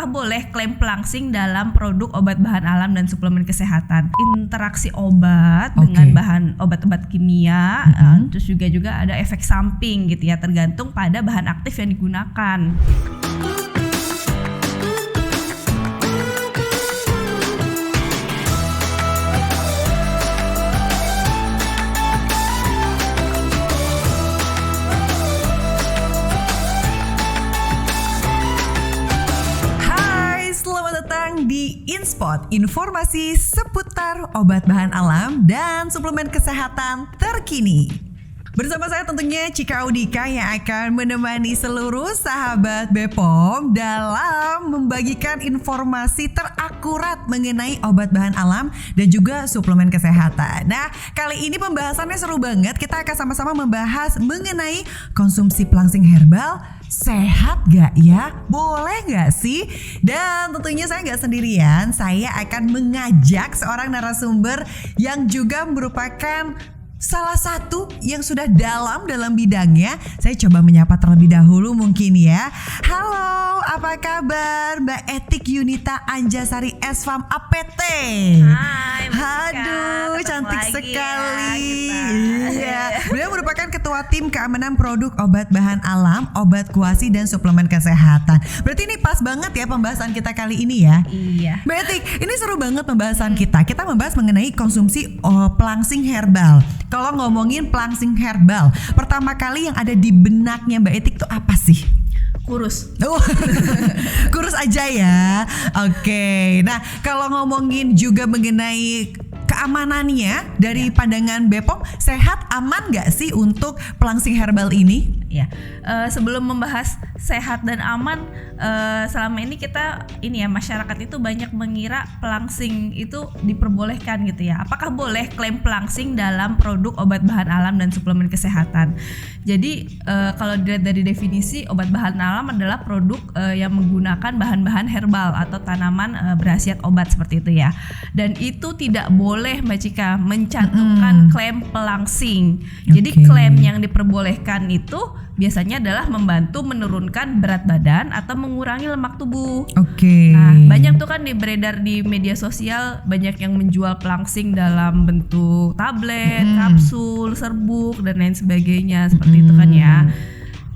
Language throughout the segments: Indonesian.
apakah boleh klaim pelangsing dalam produk obat bahan alam dan suplemen kesehatan? Interaksi obat dengan bahan obat-obat kimia, terus juga ada efek samping gitu ya, tergantung pada bahan aktif yang digunakan. Di InSpot, informasi seputar obat bahan alam dan suplemen kesehatan terkini. Bersama saya tentunya Cika Audika yang akan menemani seluruh sahabat BPOM dalam membagikan informasi terakurat mengenai obat bahan alam dan juga suplemen kesehatan. Nah, kali ini pembahasannya seru banget. Kita akan sama-sama membahas mengenai konsumsi pelangsing herbal. Sehat gak ya? Boleh gak sih? Dan tentunya saya gak sendirian. Saya akan mengajak seorang narasumber yang juga merupakan salah satu yang sudah dalam bidangnya. Saya coba menyapa terlebih dahulu mungkin ya. Halo, apa kabar Mbak Etik Yunita Anjasari SFAM APT? Hai, aduh, cantik sekali. Iya, beliau merupakan ketua tim keamanan produk obat bahan alam, obat kuasi dan suplemen kesehatan. Berarti ini pas banget ya pembahasan kita kali ini ya. Iya. Mbak Etik, ini seru banget pembahasan kita. Kita membahas mengenai konsumsi pelangsing herbal. Kalau ngomongin pelangsing herbal, pertama kali yang ada di benaknya Mbak Etik tuh apa sih? Kurus. Kurus aja ya. Oke. Nah, kalau ngomongin juga mengenai keamanannya dari pandangan BPOM, sehat aman gak sih untuk pelangsing herbal ini? Ya, sebelum membahas sehat dan aman, selama ini masyarakat itu banyak mengira pelangsing itu diperbolehkan gitu ya. Apakah boleh klaim pelangsing dalam produk obat bahan alam dan suplemen kesehatan? Jadi kalau dilihat dari definisi, obat bahan alam adalah produk yang menggunakan bahan-bahan herbal atau tanaman berkhasiat obat seperti itu ya. Dan itu tidak boleh Mbak Cika mencantumkan klaim pelangsing. Jadi klaim yang diperbolehkan itu biasanya adalah membantu menurunkan berat badan atau mengurangi lemak tubuh. Nah, banyak tuh kan beredar di media sosial, banyak yang menjual pelangsing dalam bentuk tablet, kapsul, serbuk dan lain sebagainya seperti itu kan ya.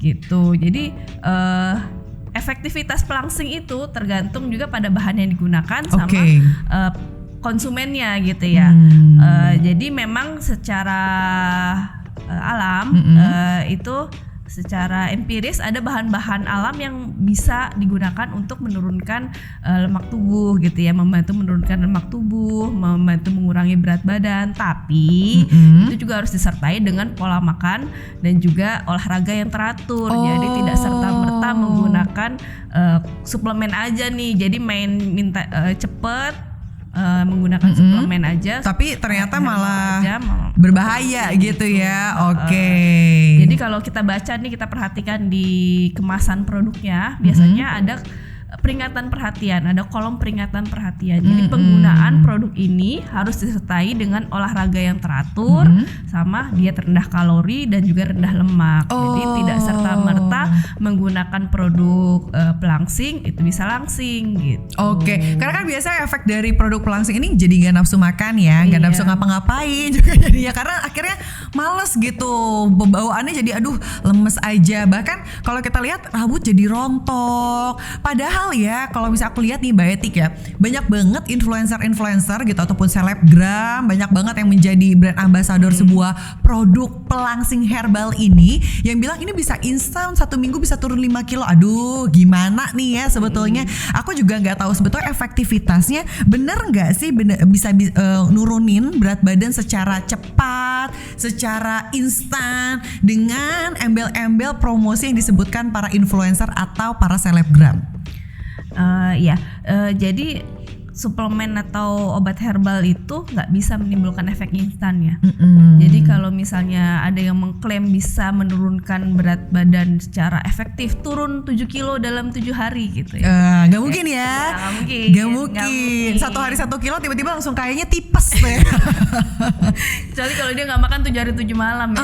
Gitu. Jadi efektivitas pelangsing itu tergantung juga pada bahan yang digunakan sama konsumennya gitu ya. Jadi memang secara alam itu secara empiris ada bahan-bahan alam yang bisa digunakan untuk menurunkan lemak tubuh gitu ya, membantu menurunkan lemak tubuh, membantu mengurangi berat badan, tapi itu juga harus disertai dengan pola makan dan juga olahraga yang teratur. Jadi tidak serta-merta menggunakan suplemen aja nih, jadi minta cepet menggunakan suplemen aja, tapi ternyata malah berbahaya gitu ya. Jadi kalau kita baca nih, kita perhatikan di kemasan produknya, biasanya ada peringatan perhatian, ada kolom peringatan perhatian. Jadi penggunaan produk ini harus disertai dengan olahraga yang teratur, sama diet rendah kalori dan juga rendah lemak. Jadi tidak serta-merta menggunakan produk pelangsing itu bisa langsing gitu. Karena kan biasanya efek dari produk pelangsing ini jadi gak nafsu makan ya, gak nafsu ngapa-ngapain juga jadinya, karena akhirnya males gitu, pembawaannya jadi lemes aja. Bahkan kalau kita lihat rambut jadi rontok. Padahal ya, kalau bisa aku lihat nih Mbak Etik ya, banyak banget influencer gitu ataupun selebgram, banyak banget yang menjadi brand ambassador sebuah produk pelangsing herbal ini yang bilang ini bisa instan 1 minggu bisa turun 5 kilo. Aduh, gimana nih ya sebetulnya? Aku juga nggak tahu sebetulnya efektivitasnya bener nggak sih bisa nurunin berat badan secara cepat, secara instan dengan embel-embel promosi yang disebutkan para influencer atau para selebgram. Jadi suplemen atau obat herbal itu nggak bisa menimbulkan efek instan ya. Mm-mm. Jadi kalau misalnya ada yang mengklaim bisa menurunkan berat badan secara efektif, turun 7 kilo dalam 7 hari gitu ya. Gak mungkin ya. Nggak mungkin. Gak mungkin. 1 hari 1 kilo tiba-tiba langsung kayaknya tipes deh. Kecuali kalau dia nggak makan 7 hari 7 malam ya.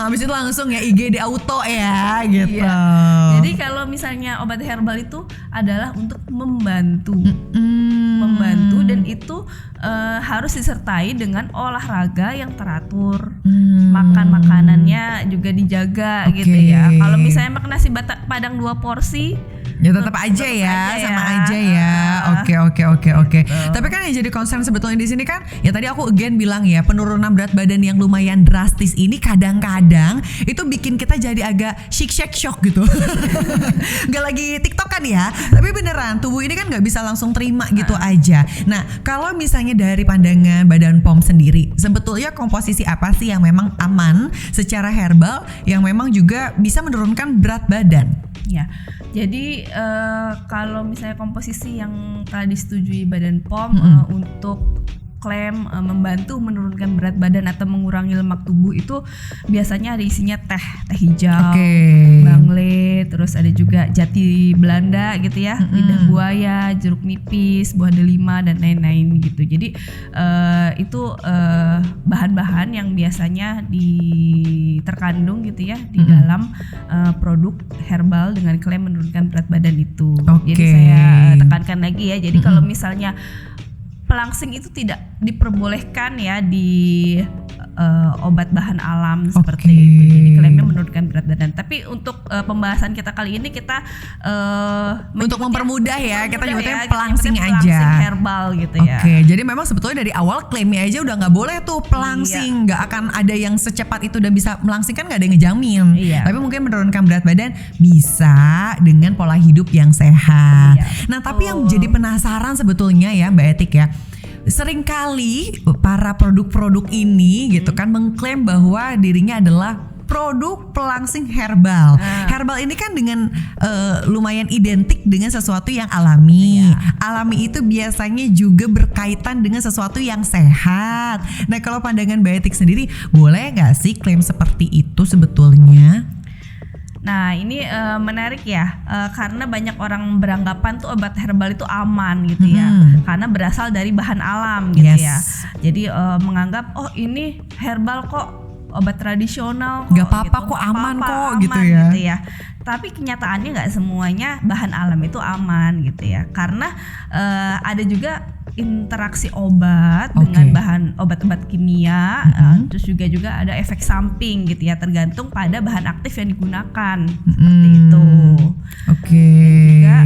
Habis itu langsung ya IGD auto ya gitu. Iya. Jadi kalau misalnya obat herbal itu adalah untuk membantu. Membantu dan itu harus disertai dengan olahraga yang teratur, makan makanannya juga dijaga gitu ya. Kalau misalnya makan nasi padang 2 porsi ya tetap aja ya, sama aja ya. Oke. Tapi kan yang jadi concern sebetulnya di sini kan, ya tadi aku again bilang ya, penurunan berat badan yang lumayan drastis ini kadang-kadang itu bikin kita jadi agak shock gitu. Gak lagi TikTok kan ya, tapi beneran tubuh ini kan gak bisa langsung terima gitu aja. Nah, kalau misalnya dari pandangan Badan POM sendiri, sebetulnya komposisi apa sih yang memang aman secara herbal yang memang juga bisa menurunkan berat badan? Ya, jadi kalau misalnya komposisi yang telah disetujui Badan POM untuk klaim membantu menurunkan berat badan atau mengurangi lemak tubuh itu biasanya ada isinya teh hijau, bangle, terus ada juga jati Belanda gitu ya, lidah buaya, jeruk nipis, buah delima dan lain-lain gitu. Jadi itu bahan-bahan yang biasanya terkandung gitu ya di dalam produk herbal dengan klaim menurunkan berat badan itu. Jadi saya tekankan lagi ya. Jadi kalau misalnya pelangsing itu tidak diperbolehkan ya di obat bahan alam seperti itu. Jadi klaimnya menurunkan berat badan. Tapi untuk pembahasan kita kali ini kita untuk mempermudah ya, kita nyebutnya ya, pelangsing aja. Pelangsing herbal gitu ya. Jadi memang sebetulnya dari awal klaimnya aja udah nggak boleh tuh pelangsing, nggak akan ada yang secepat itu dan bisa melangsing, kan nggak ada yang ngejamin. Tapi mungkin menurunkan berat badan bisa dengan pola hidup yang sehat. Nah, tapi yang jadi penasaran sebetulnya ya Mbak Etik ya, seringkali para produk-produk ini gitu kan mengklaim bahwa dirinya adalah produk pelangsing herbal. Herbal ini kan dengan lumayan identik dengan sesuatu yang alami. Alami itu biasanya juga berkaitan dengan sesuatu yang sehat. Nah, kalau pandangan Mbak Etik sendiri, boleh nggak sih klaim seperti itu sebetulnya? Nah, ini menarik ya, karena banyak orang beranggapan tuh obat herbal itu aman gitu ya, karena berasal dari bahan alam gitu ya. Jadi menganggap ini herbal kok, obat tradisional kok, gak apa-apa gitu. kok, aman kok gitu ya. Tapi kenyataannya nggak semuanya bahan alam itu aman gitu ya, karena ada juga interaksi obat dengan bahan obat-obat kimia, terus juga ada efek samping gitu ya, tergantung pada bahan aktif yang digunakan seperti itu. Juga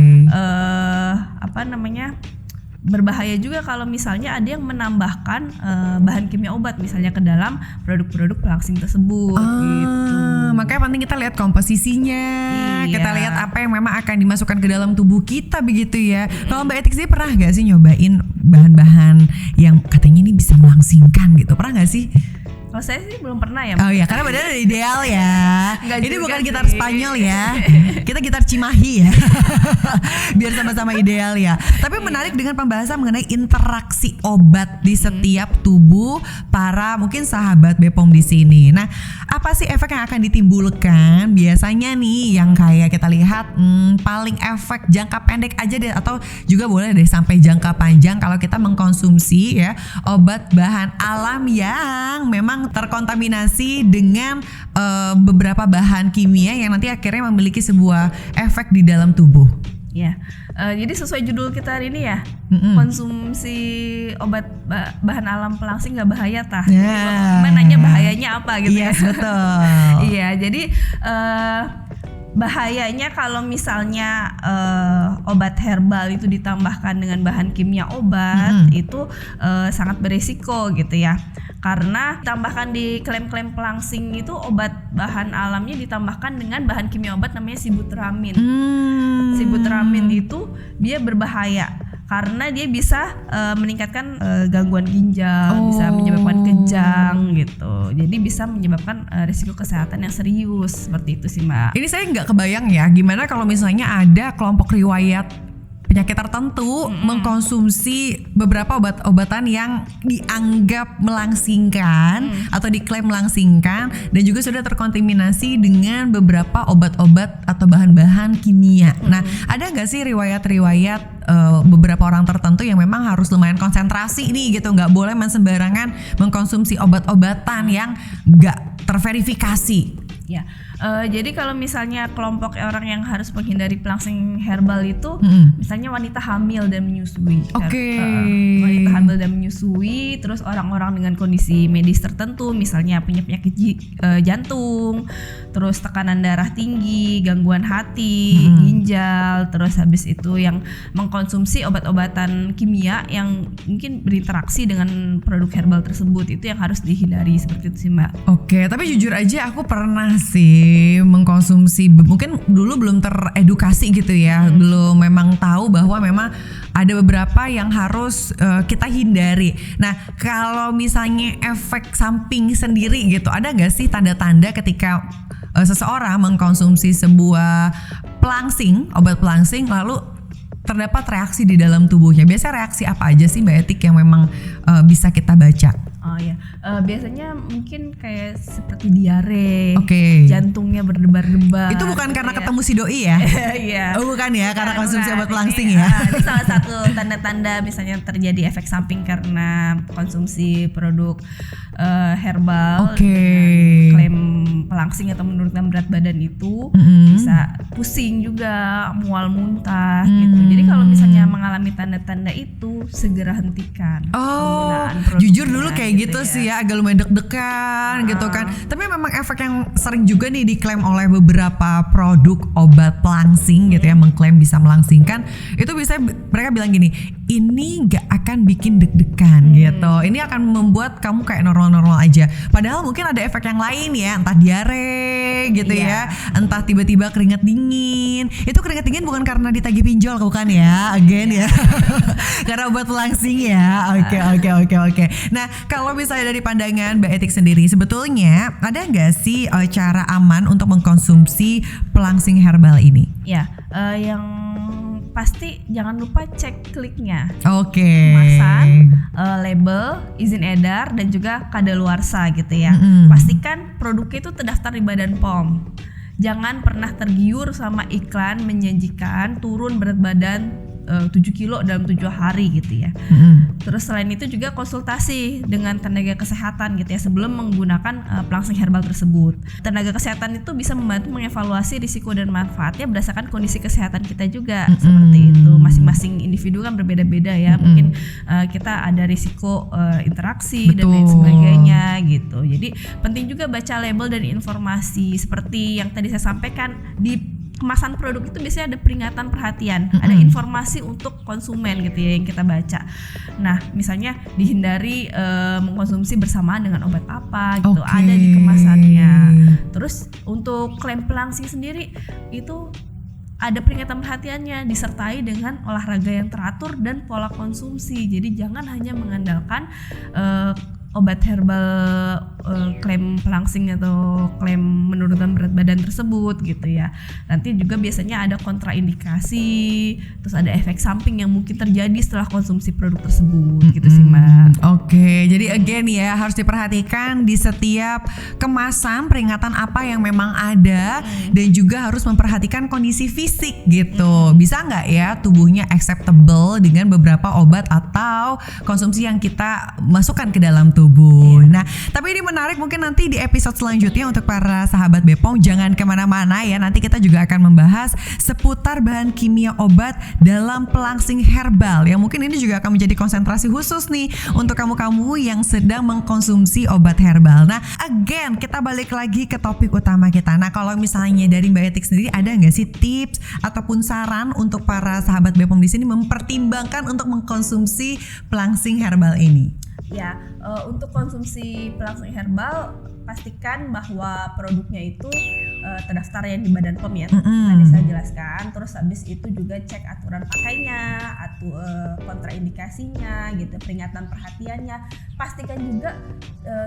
berbahaya juga kalau misalnya ada yang menambahkan bahan kimia obat misalnya ke dalam produk-produk pelangsing tersebut gitu. Makanya penting kita lihat komposisinya, kita lihat apa yang memang akan dimasukkan ke dalam tubuh kita begitu ya. Kalau Mbak Etik sih pernah gak sih nyobain bahan-bahan yang katanya ini bisa melangsingkan gitu? Pernah gak sih? Kalau saya sih belum pernah ya. Oh iya, karena badannya udah ideal ya. Ini bukan gitar Spanyol ya. Kita gitar Cimahi ya. Biar sama-sama ideal ya. Tapi menarik dengan pembahasan mengenai interaksi obat di setiap tubuh para mungkin sahabat Bepom di sini. Nah, apa sih efek yang akan ditimbulkan? Biasanya nih yang kayak kita lihat paling efek jangka pendek aja deh, atau juga boleh deh sampai jangka panjang kalau kita mengkonsumsi ya obat bahan alam yang memang terkontaminasi dengan beberapa bahan kimia yang nanti akhirnya memiliki sebuah efek di dalam tubuh. Ya, jadi sesuai judul kita hari ini ya, konsumsi obat bahan alam pelangsing nggak bahaya tah? Gimana nanya bahayanya apa gitu ya? Betul. Iya, jadi bahayanya kalau misalnya obat herbal itu ditambahkan dengan bahan kimia obat itu sangat berisiko gitu ya. Karena ditambahkan di klaim-klaim pelangsing itu obat bahan alamnya ditambahkan dengan bahan kimia obat namanya sibutramine. Sibutramine itu dia berbahaya karena dia bisa meningkatkan gangguan ginjal, bisa menyebabkan kejang gitu. Jadi bisa menyebabkan risiko kesehatan yang serius seperti itu sih Mbak. Ini saya nggak kebayang ya, gimana kalau misalnya ada kelompok riwayat penyakit tertentu mengkonsumsi beberapa obat-obatan yang dianggap melangsingkan atau diklaim melangsingkan dan juga sudah terkontaminasi dengan beberapa obat-obat atau bahan-bahan kimia. Nah, ada nggak sih riwayat-riwayat beberapa orang tertentu yang memang harus lumayan konsentrasi nih gitu, nggak boleh sembarangan mengkonsumsi obat-obatan yang nggak terverifikasi? Ya, jadi kalau misalnya kelompok orang yang harus menghindari pelangsing herbal itu, misalnya wanita hamil dan menyusui. Wanita hamil dan menyusui, terus orang-orang dengan kondisi medis tertentu, misalnya punya penyakit jantung, terus tekanan darah tinggi, gangguan hati, ginjal, terus habis itu yang mengkonsumsi obat-obatan kimia yang mungkin berinteraksi dengan produk herbal tersebut, itu yang harus dihindari, seperti itu sih Mbak. Oke, tapi jujur aja aku pernah sih mengkonsumsi, mungkin dulu belum teredukasi gitu ya, belum memang tahu bahwa memang ada beberapa yang harus kita hindari. Nah, kalau misalnya efek samping sendiri gitu, ada nggak sih tanda-tanda ketika seseorang mengkonsumsi sebuah obat pelangsing lalu terdapat reaksi di dalam tubuhnya? Biasanya reaksi apa aja sih Mbak Etik yang memang bisa kita baca? Oh ya, biasanya mungkin kayak seperti diare, jantungnya berdebar-debar. Itu bukan karena ketemu si doi ya? Iya. Oh bukan ya, karena konsumsi obat pelangsing ya? Ini salah satu tanda-tanda misalnya terjadi efek samping karena konsumsi produk herbal dengan klaim pelangsing atau menurunkan berat badan itu, bisa pusing juga, mual muntah gitu. Jadi kalau misalnya mengalami tanda-tanda itu, segera hentikan penggunaan produknya. Jujur dulu kayak gitu sih ya, agak lumayan deg-degan gitu kan. Tapi memang efek yang sering juga nih diklaim oleh beberapa produk obat pelangsing gitu ya, mengklaim bisa melangsingkan. Itu bisa mereka bilang gini, ini gak akan bikin deg-degan gitu. Ini akan membuat kamu kayak normal-normal aja. Padahal mungkin ada efek yang lain ya, entah diare gitu ya, entah tiba-tiba keringat dingin. Itu keringat dingin bukan karena ditagih pinjol, bukan ya, ya. Karena obat pelangsing ya. Oke. Nah, kalau misalnya dari pandangan Mbak Etik sendiri, sebetulnya ada nggak sih cara aman untuk mengkonsumsi pelangsing herbal ini? Ya, yang pasti jangan lupa cek kliknya. Kemasan, label, izin edar, dan juga kadaluarsa gitu ya. Pastikan produknya itu terdaftar di Badan POM. Jangan pernah tergiur sama iklan menjanjikan turun berat badan 7 kilo dalam 7 hari gitu ya. Terus selain itu juga konsultasi dengan tenaga kesehatan gitu ya sebelum menggunakan pelangsing herbal tersebut. Tenaga kesehatan itu bisa membantu mengevaluasi risiko dan manfaatnya berdasarkan kondisi kesehatan kita juga. Seperti itu. Masing-masing individu kan berbeda-beda ya. Mungkin kita ada risiko interaksi dan lain sebagainya gitu. Jadi penting juga baca label dan informasi seperti yang tadi saya sampaikan. Di kemasan produk itu biasanya ada peringatan perhatian, ada informasi untuk konsumen gitu ya yang kita baca. Nah, misalnya dihindari mengkonsumsi bersamaan dengan obat apa gitu, ada di kemasannya. Terus untuk klaim pelangsing sendiri itu ada peringatan perhatiannya disertai dengan olahraga yang teratur dan pola konsumsi. Jadi jangan hanya mengandalkan obat herbal klaim pelangsing atau klaim menurunkan berat badan tersebut gitu ya. Nanti juga biasanya ada kontraindikasi, terus ada efek samping yang mungkin terjadi setelah konsumsi produk tersebut gitu sih Mbak. Jadi again ya, harus diperhatikan di setiap kemasan peringatan apa yang memang ada dan juga harus memperhatikan kondisi fisik gitu. Bisa nggak ya tubuhnya acceptable dengan beberapa obat atau konsumsi yang kita masukkan ke dalam tubuh. Nah, tapi ini menarik, mungkin nanti di episode selanjutnya untuk para sahabat Bepom jangan kemana-mana ya. Nanti kita juga akan membahas seputar bahan kimia obat dalam pelangsing herbal yang mungkin ini juga akan menjadi konsentrasi khusus nih untuk kamu-kamu yang sedang mengkonsumsi obat herbal. Nah, again kita balik lagi ke topik utama kita. Nah, kalau misalnya dari Mbak Etik sendiri ada nggak sih tips ataupun saran untuk para sahabat Bepom di sini mempertimbangkan untuk mengkonsumsi pelangsing herbal ini? Ya, untuk konsumsi pelangsing herbal pastikan bahwa produknya itu terdaftar yang di Badan POM ya. Tadi saya jelaskan. Terus habis itu juga cek aturan pakainya, atau kontraindikasinya gitu, peringatan perhatiannya. Pastikan juga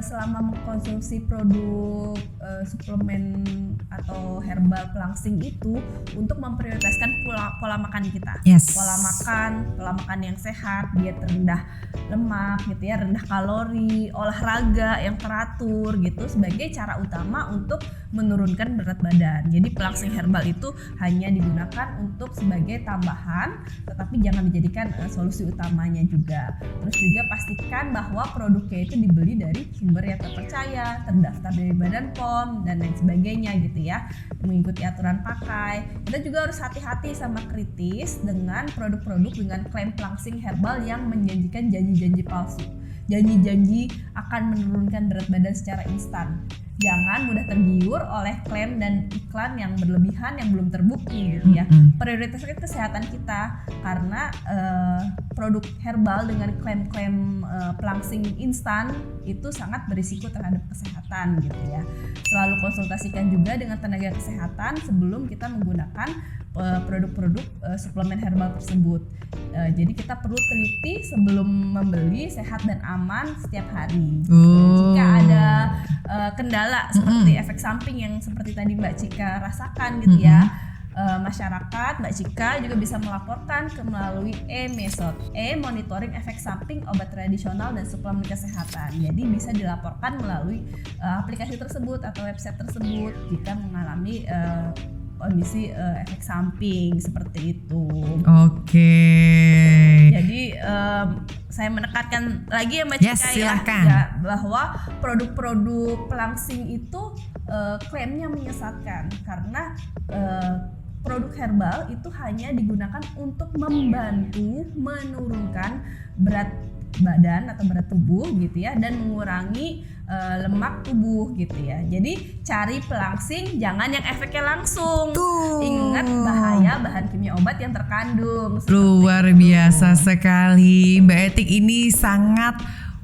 selama mengkonsumsi produk suplemen atau herbal pelangsing itu untuk memprioritaskan pola makan kita. Pola makan yang sehat, diet rendah lemak gitu ya, rendah kalori, olahraga yang teratur gitu sebagai cara utama untuk menurunkan berat badan. Jadi pelangsing herbal itu hanya digunakan untuk sebagai tambahan, tetapi jangan dijadikan solusi utamanya juga. Terus juga pastikan bahwa produknya itu dibeli dari sumber yang terpercaya, terdaftar dari Badan POM dan lain sebagainya gitu ya, mengikuti aturan pakai. Kita juga harus hati-hati sama kritis dengan produk-produk dengan klaim pelangsing herbal yang menjanjikan janji-janji palsu, janji-janji akan menurunkan berat badan secara instan. Jangan mudah tergiur oleh klaim dan iklan yang berlebihan yang belum terbukti gitu ya. Prioritaskan kesehatan kita, karena produk herbal dengan klaim-klaim pelangsing instan itu sangat berisiko terhadap kesehatan gitu ya. Selalu konsultasikan juga dengan tenaga kesehatan sebelum kita menggunakan produk-produk suplemen herbal tersebut. Jadi kita perlu teliti sebelum membeli, sehat dan aman setiap hari. Jika ada kendala seperti efek samping yang seperti tadi Mbak Cika rasakan gitu ya, masyarakat, Mbak Cika juga bisa melaporkan melalui E-Method, monitoring efek samping obat tradisional dan suplemen kesehatan. Jadi bisa dilaporkan melalui aplikasi tersebut atau website tersebut jika mengalami kondisi efek samping seperti itu. Jadi saya menekankan lagi ya Mbak Cika ya, bahwa produk-produk pelangsing itu klaimnya menyesatkan, karena produk herbal itu hanya digunakan untuk membantu menurunkan berat badan atau berat tubuh gitu ya, dan mengurangi lemak tubuh gitu ya. Jadi cari pelangsing jangan yang efeknya langsung. Ingat bahaya bahan kimia obat yang terkandung. Luar biasa sekali. Mbak Etik ini sangat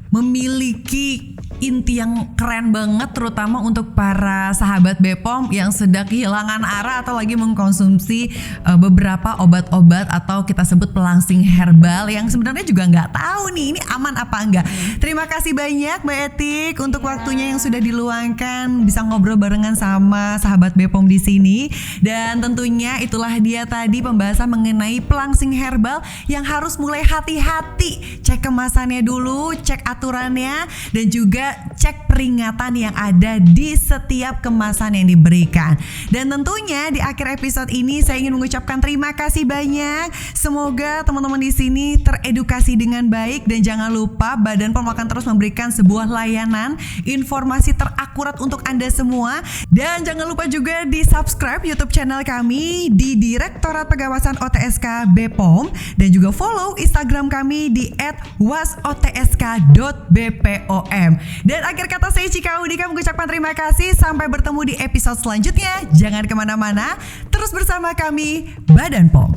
memiliki inti yang keren banget, terutama untuk para sahabat BPOM yang sedang kehilangan arah atau lagi mengkonsumsi beberapa obat-obat atau kita sebut pelangsing herbal yang sebenarnya juga nggak tahu nih ini aman apa enggak. Terima kasih banyak Mbak Etik untuk waktunya yang sudah diluangkan, bisa ngobrol barengan sama sahabat BPOM di sini. Dan tentunya itulah dia tadi pembahasan mengenai pelangsing herbal yang harus mulai hati-hati, cek kemasannya dulu, cek aturannya, dan juga cek peringatan yang ada di setiap kemasan yang diberikan. Dan tentunya di akhir episode ini saya ingin mengucapkan terima kasih banyak. Semoga teman-teman di sini teredukasi dengan baik, dan jangan lupa Badan POM akan terus memberikan sebuah layanan informasi terakurat untuk Anda semua. Dan jangan lupa juga di subscribe YouTube channel kami di Direktorat Pengawasan OTSK BPOM, dan juga follow Instagram kami di @wasotsk.bpom. Dan akhir kata saya Cika Udika mengucapkan terima kasih. Sampai bertemu di episode selanjutnya. Jangan kemana-mana, terus bersama kami Badan POM.